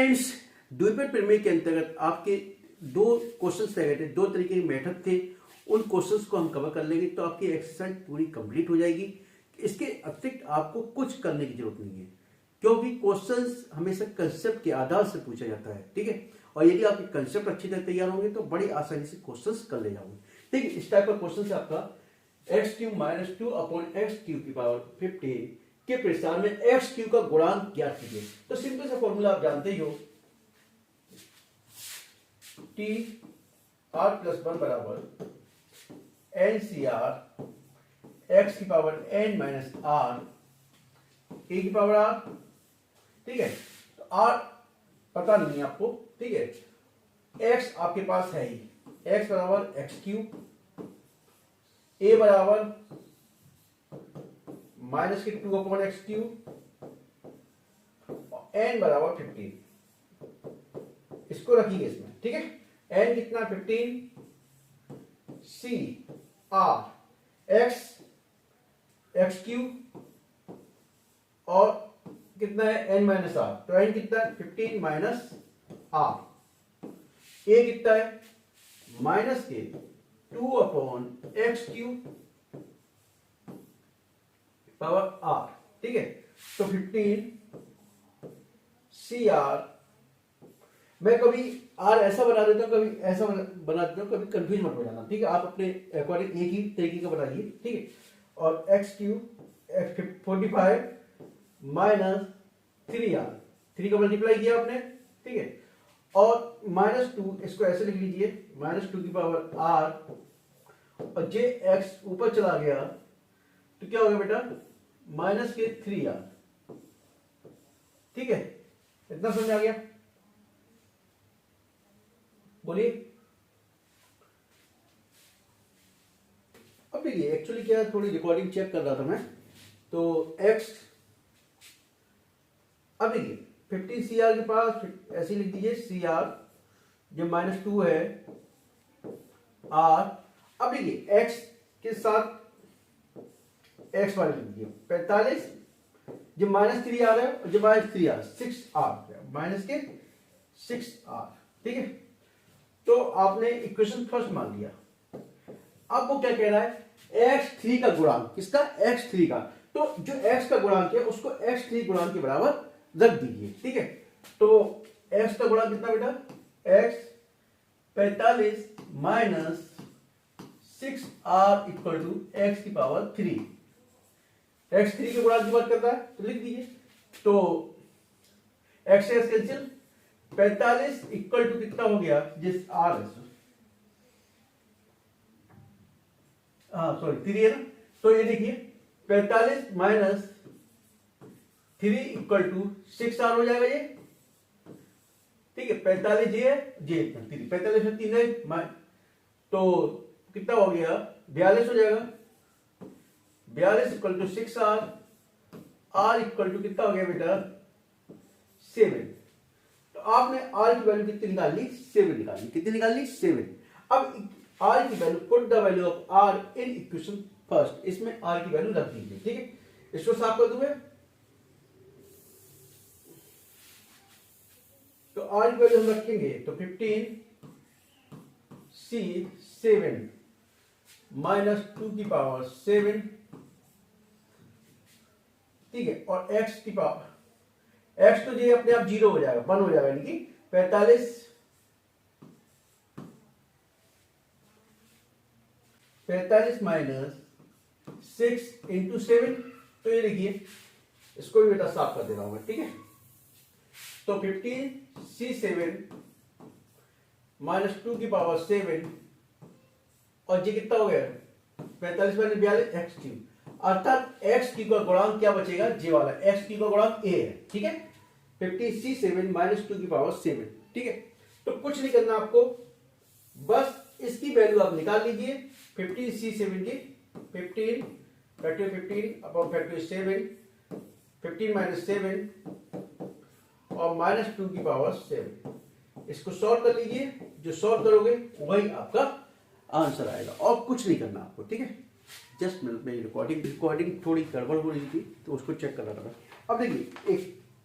Friends, द्विपद प्रमेय के अंतर्गत आपके दो क्वेश्चंस रह गए थे, दो तरीके के मेथड थे, उन क्वेश्चंस को हम कवर कर लेंगे तो आपकी एक्सरसाइज पूरी कंप्लीट हो जाएगी। इसके अतिरिक्त आपको कुछ करने की जरूरत नहीं है, क्योंकि क्वेश्चंस हमेशा कंसेप्ट के आधार से पूछा जाता है, ठीक है। और यदि आपके कंसेप्ट अच्छी तरह तैयार होंगे तो बड़ी आसानी से क्वेश्चंस कर ले जाओगे, ठीक है। इस टाइप का क्वेश्चन है आपका x³ - 2/x³ के प्रसार में x³ का गुणांक ज्ञात कीजिए। तो सिंपल सा फॉर्मूला आप जानते ही हो, Tr+1 बराबर NCr x⁻n - r a⁻r, ठीक है। तो r पता नहीं है आपको, ठीक है। x आपके पास है ही, x बराबर x³, a बराबर -2/x³ और n बराबर 15। इसको रखिए इसमें, ठीक है। n कितना 15, c r x x³ और कितना है n - r, तो n कितना है 15 माइनस r, a कितना है -2/x³ पावर r, ठीक है। तो 15 CR, मैं कभी r ऐसा बना देता हूं, कभी ऐसा बना देता हूं, कभी कंफ्यूज मत हो जाना, ठीक है। आप अपने अकॉर्डिंग एक ही तरीके का बनाइए, ठीक है। और x³ 45 - 3r, 3 का मल्टीप्लाई किया आपने, ठीक है। और -2, इसको ऐसे लिख लीजिए, -2r, और जे x ऊपर चला गया तो क्या हो गया बेटा, -3r, ठीक है। इतना समझ आ गया, बोलिए। अब देखिए एक्चुअली क्या है, थोड़ी रिकॉर्डिंग चेक कर रहा था मैं, तो x, अब देखिए 15 CR के पास ऐसे लिख दीजिए CR, जब -2 है r। अब देखिए x के साथ x वाले लिख दीजिए 45, जब -3r है और जब -3r 6r, -6r, ठीक है। तो आपने इक्वेशन फर्स्ट मान लिया। अब वो क्या कह रहा है, x3 का गुणांक, किसका, x3 का। तो जो x का गुणांक है उसको x3 गुणांक के बराबर रख दीजिए, ठीक है। तो x का गुणांक कितना बेटा, x 45 minus 6r = x⁻3। x3 के गुणांक की बात करता है तो लिख दीजिए, तो x से x कैंसिल, 45 = कितना हो गया, जिस r है, सॉरी 3 है ना, तो ये देखिए 45 माइनस 3 = 6r हो जाएगा ये, ठीक है। 45 ये है, जे 3, 45 में 3 है, तो कितना हो गया, 42 हो जाएगा। 42 = 6r, r = कितना हो गया बेटा, 7। तो आपने r की वैल्यू कितनी निकाल ली, 7 निकाल ली, कितनी निकाल ली, 7। अब r की value, put the value of r in equation first, इसमें r की वैल्यू रख दीजिए, ठीक है। इसको साफ कर दूं मैं, तो r की वैल्यू हम रखेंगे तो 15 c7 -2⁻7, ठीक है। और x की पावर, x तो ये अपने आप 0 हो जाएगा, 1 हो जाएगा, यानी कि 45 माइनस 6 × 7, तो ये देखिए इसको भी बेटा साफ कर दे रहा हूं मैं, ठीक है। तो 15 c7 -2⁻7, और ये कितना हो गया, 45 - 42 x³, अर्थात x³ का गुणांक क्या बचेगा, जे वाला, x³ का गुणांक a है, ठीक है। 50 c7 -2⁻7, ठीक है। तो कुछ नहीं करना आपको, बस इसकी वैल्यू आप निकाल लीजिए, 15 c7 की 15 फैक्टर 15 अपॉन फैक्टर 7, 15 - 7 और -2⁻7, इसको सॉल्व कर लीजिए, जो सॉल्व करोगे वही आपका आंसर आएगा, और कुछ नहीं करना आपको, ठीक है। जस्ट मेरी रिकॉर्डिंग थोड़ी गड़बड़ हो रही थी तो उसको चेक कर रहा था। अब देखिए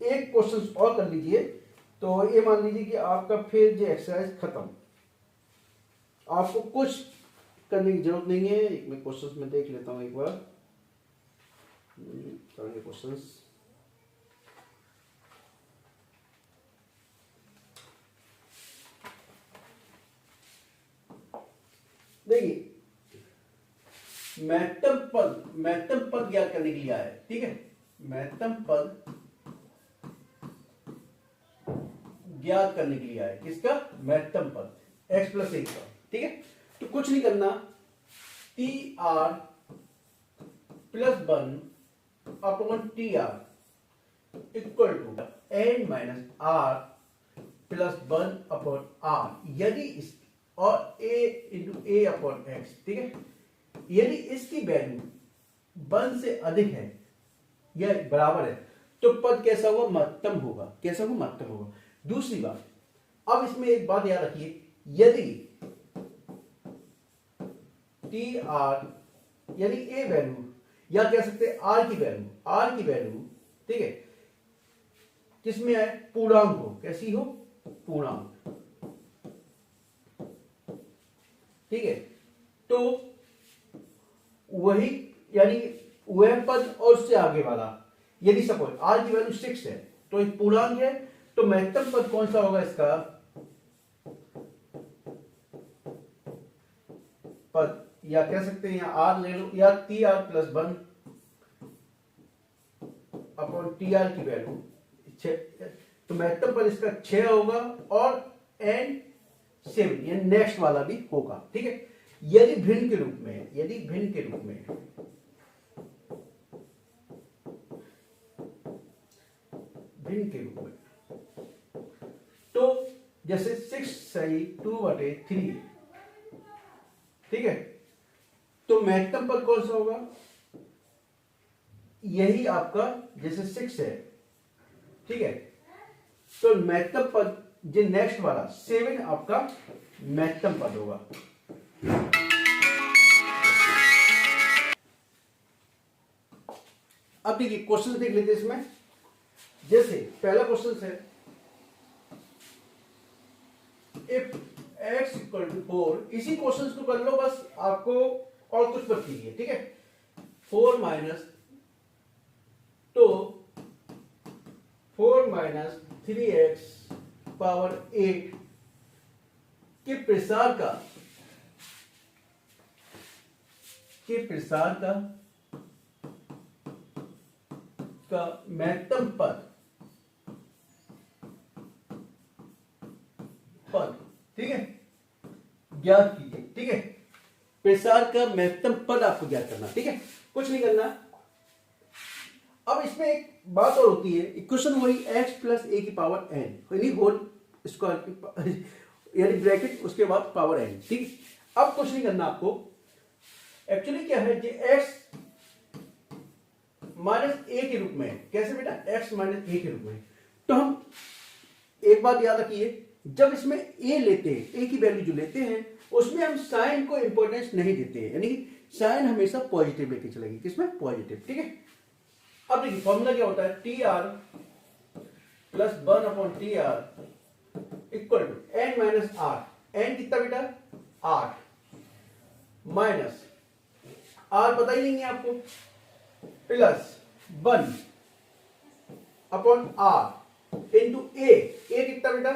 एक क्वेश्चन और कर लीजिए, तो ये मान लीजिए कि आपका फिर जो एक्सरसाइज खत्म, आपको कुछ करने की जरूरत नहीं है। एक मैं क्वेश्चंस में देख लेता हूँ एक बार, करेंगे क्वेश्चंस। देखिए महत्तम पद ज्ञात करने के लिए आया है, ठीक है। महत्तम पद ज्ञात करने के लिए आया है, किसका? महत्तम पद x प्लस 1 का, ठीक है। तो कुछ नहीं करना, T R plus 1 upon T R equal to N minus R plus 1 upon R, यदि इस और a into A upon X, ठीक है। यदि इसकी वैल्यू 1 से अधिक है या बराबर है तो पद कैसा होगा? महत्तम होगा। कैसा होगा? महत्तम होगा। दूसरी बात, अब इसमें एक बात याद रखिए, यदि टी आर यानी ए वैल्यू या कह सकते हैं आर की वैल्यू, ठीक है, किसमें आए? पूर्णांक हो। कैसी हो? पूर्णांक, ठीक है। तो वही यानी वह पद और उससे आगे वाला, यदि सपोज आर की वैल्यू 6 है तो एक पूर्णांक है, तो महत्तम पद कौन सा होगा इसका? पद, या कह सकते हैं यहां आर ले लो, या T R plus 1 upon T are की वैल्यू 6, तो महत्तम पद इसका 6 होगा और एन 7 ये नेक्स्ट वाला भी होगा, ठीक है। यदि भिन्न के रूप में तो जैसे 6 सही 2/3, ठीक है। तो महत्तम पद कौन सा होगा? यही आपका जैसे 6 है, ठीक है, तो महत्तम पद जो नेक्स्ट वाला 7 आपका महत्तम पद होगा। अब देखिए क्वेश्चन देख लेते हैं इसमें। जैसे पहला क्वेश्चन है, इफ x इक्वल टू 4, इसी क्वेश्चन को कर लो, बस आपको और कुछ मत कीजिए, ठीक है। 4 माइनस 3x पावर 8 के प्रसार का महत्तम पद, ठीक है, ज्ञात कीजिए, ठीक है। प्रसार का महत्तम पद आपको ज्ञात करना, ठीक है, कुछ नहीं करना। अब इसमें एक बात और होती है, इक्वेशन वही x प्लस ए की पावर n, यानी होल स्क्वायर यानी ब्रैकेट उसके बाद पावर n, ठीक है। अब कुछ नहीं करना आपको, एक्चुअली क्या है कि x माइनस ए के रूप में। कैसे बेटा? x माइनस ए के रूप में। तो हम एक बात याद रखिए, जब इसमें a लेते हैं, a की वैल्यू जो लेते हैं, उसमें हम साइन को इंपॉर्टेंस नहीं देते हैं, यानी साइन हमेशा पॉजिटिव लेके चलेंगे। किसमें? पॉजिटिव, ठीक है। अब देखिए फॉर्मूला क्या होता है? T R plus 1 upon T R equal to N minus R. N कितना बेटा? 8 माइनस आर पता ही नहीं है आपको, plus 1 upon R into A कितना बेटा?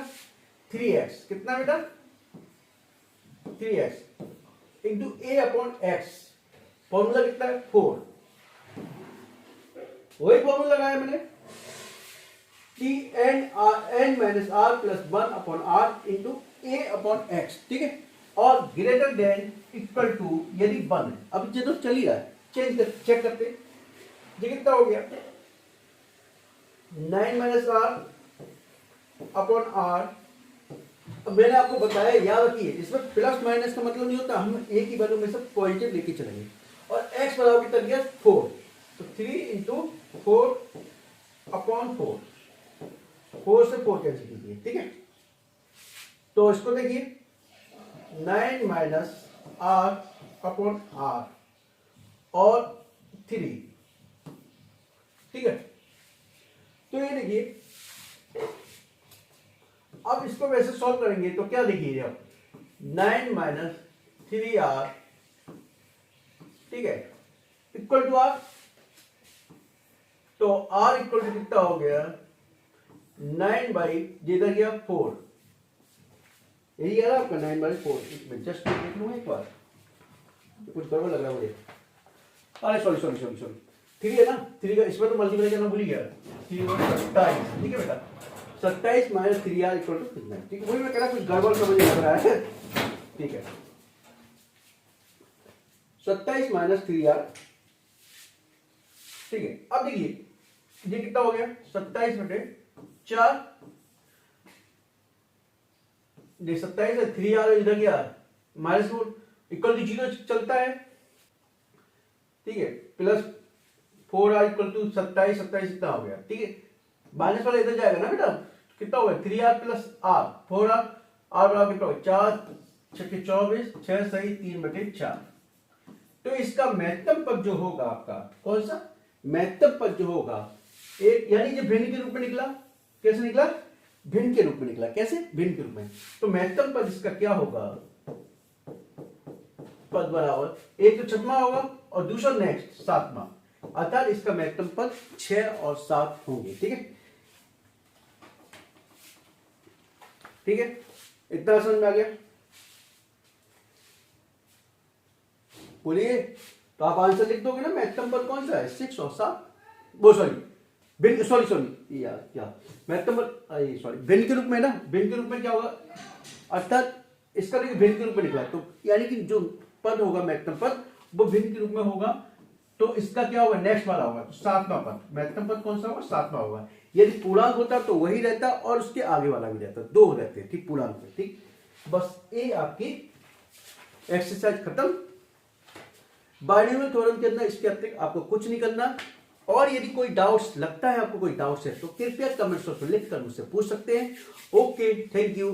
3x। कितना बेटा? 3x into A upon X. Formula कितना है? 4। वही फॉर्मूला लगाया मैंने, T N minus R plus 1 upon R into A upon X, ठीक है। और ग्रेटर देन इक्वल टू यदि 1 है। अब ये तो चल ही रहा है, चेक करते, ये कितना हो गया? 9 माइनस आर अपॉन आर। मैंने आपको बताया, याद रखिए, इसमें प्लस माइनस का मतलब नहीं होता, हम ए की वैल्यू में से पॉजिटिव लेके चलेंगे। और x बराबर कितना दिया? 4, तो 3 इंटू 4 अपॉन 4 से 4 कैंसिल कीजिए, ठीक है। तो इसको देखिए, 9 माइनस आर अपॉन आर और 3, ठीक है। तो ये देखिए अब इसको वैसे सॉल्व करेंगे तो क्या देखिए आप 9 माइनस 3r, ठीक है, इक्वल टू आर। तो r इक्वल टू कितना हो गया 9 बाई जिधर गया 4, यही है ना आपका 9/4। मैं जस्ट देख लूँ एक बार, कुछ गड़बड़ लग रहा है मुझे। अरे सॉरी, 3 है ना, 3 का इसमें तो मल्टीप्लाई करना भूल ही गया। 3 और 27, ठीक है बेटा, 27 माइनस 3r इक्वल टू कितना, ठीक है। वही मैं कह रहा कुछ गड़बड़ सा मुझे लग रहा है, ठीक है। 27 माइनस 3r, ठीक है। अब देखिए ये कितना हो गया 27/4, ये 27 है, 3r इधर गया -4 इक्वल टू 0 चलता है, ठीक है, प्लस 4r इक्वल टू 27 कितना हो गया, ठीक है। माइनस वाला इधर जाएगा ना बेटा, कितना हो गया 3r plus r, 4r, r बराबर कितना हो गया 4 6 24, 6 सही 3/4। तो इसका महत्तम पद जो होगा आपका, कौन सा महत्तम पद जो होगा, एक यानी जो भिन्न के रूप में निकला, कैसे निकला भिन्न के रूप में निकला, कैसे भिन्न के रूप में। तो महत्तम पद इसका क्या होगा, पद बराबर एक तो 6वां होगा और दूसरा नेक्स्ट 7वां, अर्थात इसका महत्तम पद 6 और 7 होंगे, ठीक है, ठीक है। इतना समझ में आ गया, बोलिए। तो आप आंसर लिख दोगे ना, महत्तम पद कौन सा है 6 और 7, वो सॉरी यार क्या महत्तम पद, सॉरी भिन्न के रूप में ना, भिन्न के रूप में क्या होगा, अर्थात इसका देखिए भिन्न के रूप में निकला, तो यानी कि जो पद होगा महत्तम पद वो भिन्न के रूप में होगा, तो इसका क्या होगा नेक्स्ट वाला होगा, तो 7वां पद, महत्तम पद कौन सा होगा 7वां होगा। यदि पूर्णांक होता तो वही रहता और उसके आगे वाला भी रहता, 2 रहते हैं, ठीक, पूर्णांक में, ठीक। बस ये आपकी एक्सरसाइज खत्म। बाइनोमियल थ्योरम के अंदर इसके अतिरिक्त आपको कुछ नहीं करना, और यदि कोई डाउट्स लगता है आपको, कोई डाउट्स है तो कृपया कमेंट बॉक्स में लिखकर मुझसे पूछ सकते हैं। Okay, thank you.